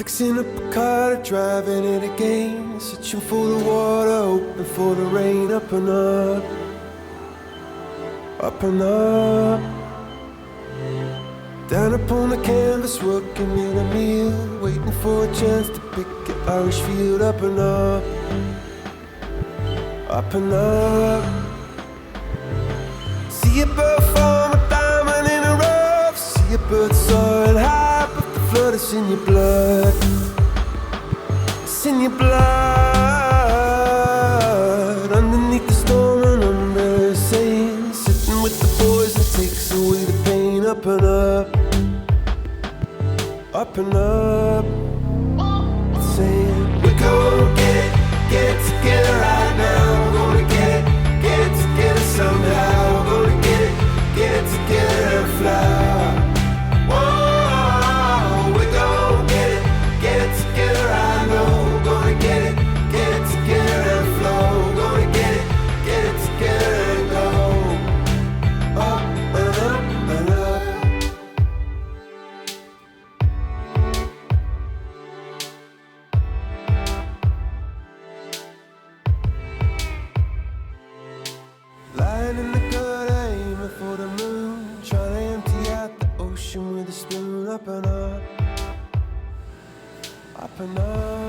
Fixing up a car, driving it again, searching for the water, hoping for the rain. Up and up, up and up. Down upon the canvas, working in a meal, waiting for a chance to pick an Irish field. Up and up, up and up. See a bird form a diamond in a rough. See a bird soaring high, but the flood is in your blood. It's in your blood. Underneath the storm, an umbrella saying, sitting with the boys that takes away the pain. Up and up, up and up. It's saying, we're gonna get together right now. We're gonna get together somehow. We're gonna get together and fly. Whoa, we're gonna get together, I know. We're gonna get together and flow. We're gonna get it together and go up and up and up. Lying in the gutter, aiming for the moon, trying to empty out the ocean with a spoon. Up and up, up and up.